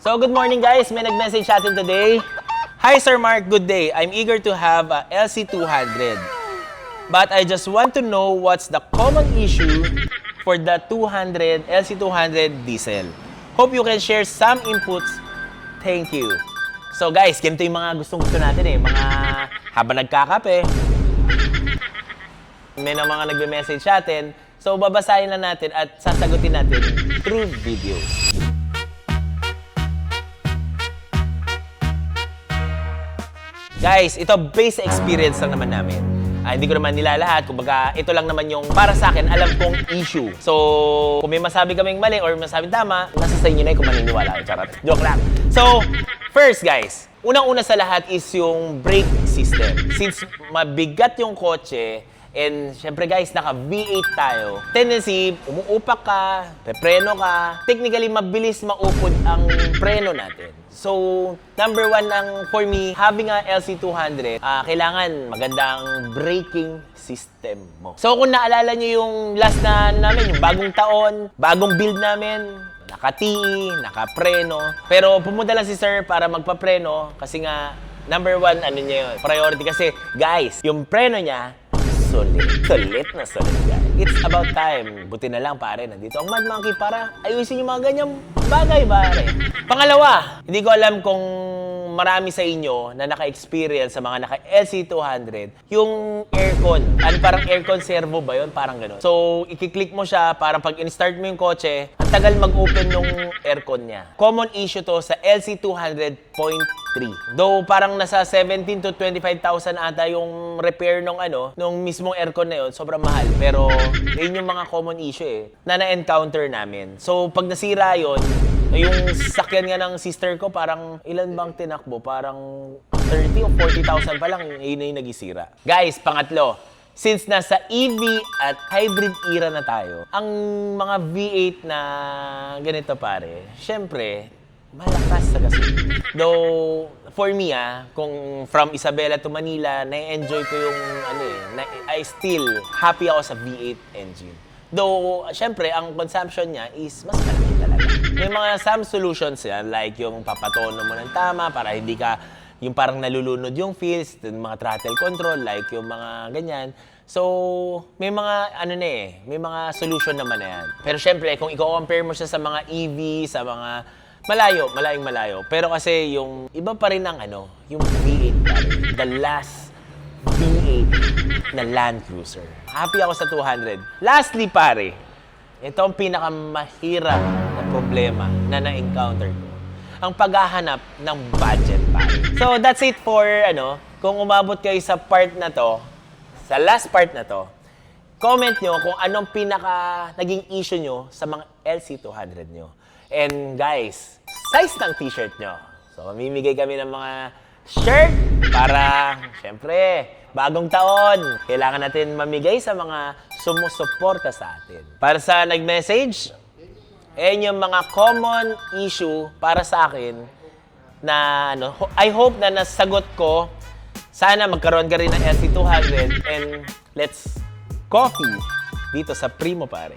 So, good morning guys. May nag-message sa atin today. Hi Sir Mark, good day. I'm eager to have a LC200. But I just want to know what's the common issue for the LC200 diesel. Hope you can share some inputs. Thank you. So guys, ganito yung mga gustong-gusto natin eh. Mga habang nagkakape. May na mga nagme-message sa atin. So babasahin lang natin at sasagutin natin through videos. Guys, ito based sa experience lang naman namin. Hindi ko naman nilalahat. Kumbaga, ito lang naman yung para sa akin, alam kong issue. So, kung may masabi kaming mali or masabi tama, nasa sa inyo na kung maniniwala. Charot. Joke lang. So, first guys, unang-una sa lahat is yung brake system. Since mabigat yung kotse, and syempre guys, naka V8 tayo. Tendency, umuupak ka, pepreno ka. Technically, mabilis maupod ang preno natin. So, number one for me, having a LC200, kailangan magandang braking system mo. So, kung naalala nyo yung last namin, yung bagong taon, bagong build namin, naka-TE, naka-preno. Pero pumunta lang si sir para magpa-preno kasi nga, number one, niya yun, priority. Kasi, guys, yung preno niya, sulit na sulit guys. It's about time. Buti na lang pare, nandito ang Mad Monkey para ayusin yung mga ganyang bagay pare. Pangalawa, hindi ko alam kung marami sa inyo na naka-experience sa mga naka-LC200, yung aircon. Parang aircon servo ba yun? Parang gano'n. So, i-click mo siya, parang pag in-start mo yung kotse, ang tagal mag-open yung aircon niya. Common issue to sa LC200.3. Though parang nasa 17 to 25,000 ata yung repair nung mismong aircon na yun, sobrang mahal. Pero, yun yung mga common issue na na-encounter namin. So, pag nasira yun, yung sakyan nga ng sister ko, parang ilan bang tinakbo? Parang 30 o 40,000 pa lang, yun na yung nagisira. Guys, pangatlo, since nasa EV at hybrid era na tayo, ang mga V8 na ganito pare, syempre, malakas sa gasolina. Though, for me kung from Isabela to Manila, na-enjoy ko yung I still happy ako sa V8 engine. Though, syempre, ang consumption niya is mas malaki talaga. May mga some solutions yan, like yung papatono mo ng tama para hindi ka, yung parang nalulunod yung feels, yung mga throttle control, like yung mga ganyan. So, may mga, may mga solution naman na yan. Pero syempre, kung i-compare mo siya sa mga EV, sa mga malayong malayo. Pero kasi yung iba pa rin ang yung V8 pare, the last V8 na Land Cruiser. Happy ako sa 200. Lastly pare, ito ang pinakamahirap na problema na na-encounter ko. Ang paghahanap ng budget pare. So that's it for kung umabot kayo sa part na to, sa last part na to, comment nyo kung anong naging issue nyo sa mga LC200 nyo. And guys, size ng t-shirt nyo. So, mamimigay kami ng mga shirt para, syempre, bagong taon. Kailangan natin mamigay sa mga sumusuporta sa atin. Para sa nag-message, yung mga common issue para sa akin na, I hope na nasagot ko. Sana magkaroon ka rin ng LC200 and let's coffee dito sa Primo pare.